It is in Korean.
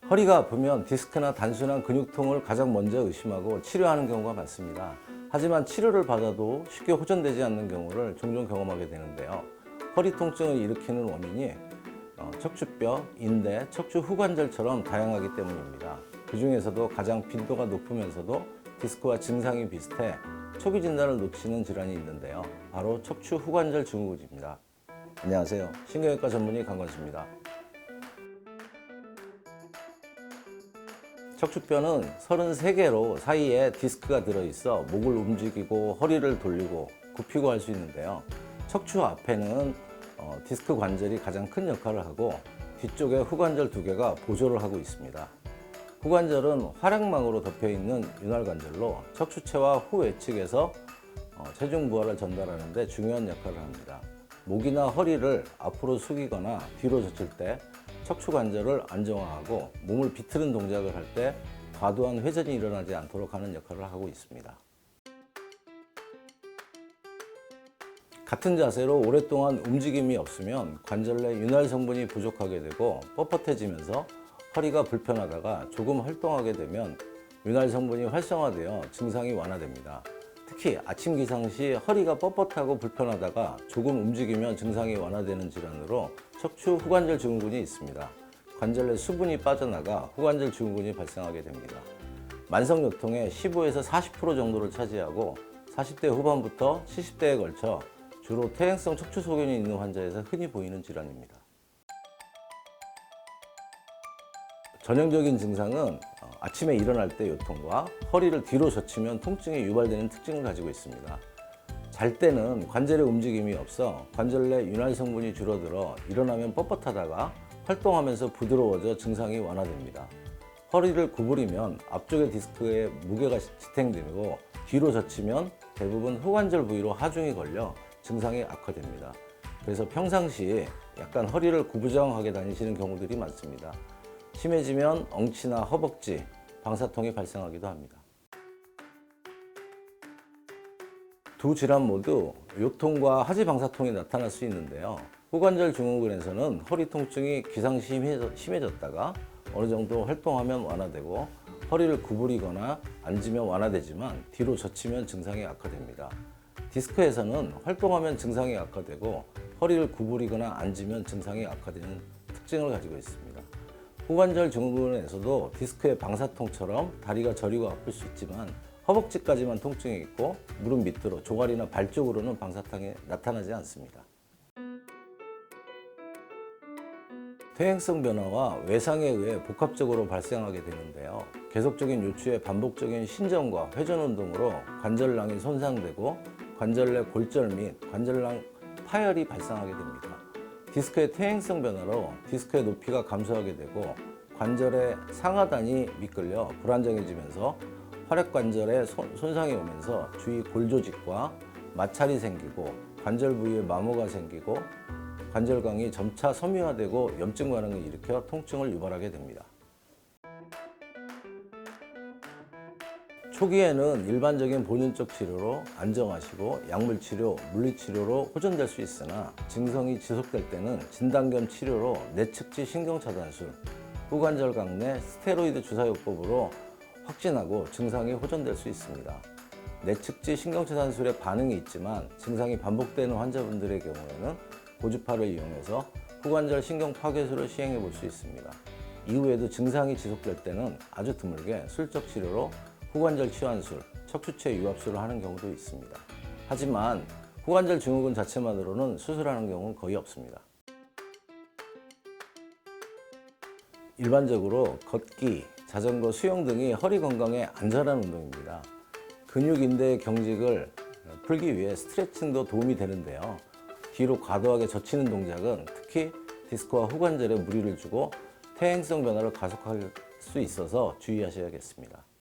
허리가 아프면 디스크나 단순한 근육통을 가장 먼저 의심하고 치료하는 경우가 많습니다. 하지만 치료를 받아도 쉽게 호전되지 않는 경우를 종종 경험하게 되는데요. 허리 통증을 일으키는 원인이 척추뼈, 인대, 척추 후관절처럼 다양하기 때문입니다. 그 중에서도 가장 빈도가 높으면서도 디스크와 증상이 비슷해 초기 진단을 놓치는 질환이 있는데요. 바로 척추 후관절 증후군입니다. 안녕하세요. 신경외과 전문의 강건수입니다. 척추뼈는 33개로 사이에 디스크가 들어있어 목을 움직이고 허리를 돌리고 굽히고 할 수 있는데요. 척추 앞에는 디스크 관절이 가장 큰 역할을 하고 뒤쪽에 후관절 2개가 보조를 하고 있습니다. 후관절은 활액망으로 덮여있는 윤활관절로 척추체와 후외측에서 체중 부하를 전달하는 데 중요한 역할을 합니다. 목이나 허리를 앞으로 숙이거나 뒤로 젖힐 때 척추 관절을 안정화하고 몸을 비틀는 동작을 할 때 과도한 회전이 일어나지 않도록 하는 역할을 하고 있습니다. 같은 자세로 오랫동안 움직임이 없으면 관절 내 윤활 성분이 부족하게 되고 뻣뻣해지면서 허리가 불편하다가 조금 활동하게 되면 윤활 성분이 활성화되어 증상이 완화됩니다. 특히 아침 기상 시 허리가 뻣뻣하고 불편하다가 조금 움직이면 증상이 완화되는 질환으로 척추 후관절 증후군이 있습니다. 관절 내 수분이 빠져나가 후관절 증후군이 발생하게 됩니다. 만성 요통의 15에서 40% 정도를 차지하고 40대 후반부터 70대에 걸쳐 주로 퇴행성 척추 소견이 있는 환자에서 흔히 보이는 질환입니다. 전형적인 증상은 아침에 일어날 때 요통과 허리를 뒤로 젖히면 통증이 유발되는 특징을 가지고 있습니다. 잘 때는 관절의 움직임이 없어 관절 내 윤활 성분이 줄어들어 일어나면 뻣뻣하다가 활동하면서 부드러워져 증상이 완화됩니다. 허리를 구부리면 앞쪽의 디스크에 무게가 지탱되고 뒤로 젖히면 대부분 후관절 부위로 하중이 걸려 증상이 악화됩니다. 그래서 평상시에 약간 허리를 구부정하게 다니시는 경우들이 많습니다. 심해지면 엉치나 허벅지, 방사통이 발생하기도 합니다. 두 질환 모두 요통과 하지 방사통이 나타날 수 있는데요. 후관절 증후군에서는 허리 통증이 기상시 심해졌다가 어느 정도 활동하면 완화되고 허리를 구부리거나 앉으면 완화되지만 뒤로 젖히면 증상이 악화됩니다. 디스크에서는 활동하면 증상이 악화되고 허리를 구부리거나 앉으면 증상이 악화되는 특징을 가지고 있습니다. 후관절 증후군에서도 디스크의 방사통처럼 다리가 저리고 아플 수 있지만 허벅지까지만 통증이 있고 무릎 밑으로 종아리나 발 쪽으로는 방사통이 나타나지 않습니다. 퇴행성 변화와 외상에 의해 복합적으로 발생하게 되는데요. 계속적인 요추의 반복적인 신전과 회전 운동으로 관절낭이 손상되고 관절 내 골절 및 관절낭 파열이 발생하게 됩니다. 디스크의 퇴행성 변화로 디스크의 높이가 감소하게 되고 관절의 상하단이 미끌려 불안정해지면서 활액관절에 손상이 오면서 주위 골조직과 마찰이 생기고 관절 부위에 마모가 생기고 관절광이 점차 섬유화되고 염증 반응을 일으켜 통증을 유발하게 됩니다. 초기에는 일반적인 본인적 치료로 안정하시고 약물치료, 물리치료로 호전될 수 있으나 증상이 지속될 때는 진단 겸 치료로 내측지 신경차단술, 후관절강 내 스테로이드 주사요법으로 확진하고 증상이 호전될 수 있습니다. 내측지 신경차단술에 반응이 있지만 증상이 반복되는 환자분들의 경우에는 고주파를 이용해서 후관절 신경파괴술을 시행해 볼 수 있습니다. 이후에도 증상이 지속될 때는 아주 드물게 술적 치료로 후관절 치환술, 척추체 유압술을 하는 경우도 있습니다. 하지만 후관절 증후군 자체만으로는 수술하는 경우는 거의 없습니다. 일반적으로 걷기, 자전거, 수영 등이 허리 건강에 안전한 운동입니다. 근육 인대의 경직을 풀기 위해 스트레칭도 도움이 되는데요. 뒤로 과도하게 젖히는 동작은 특히 디스크와 후관절에 무리를 주고 퇴행성 변화를 가속할 수 있어서 주의하셔야겠습니다.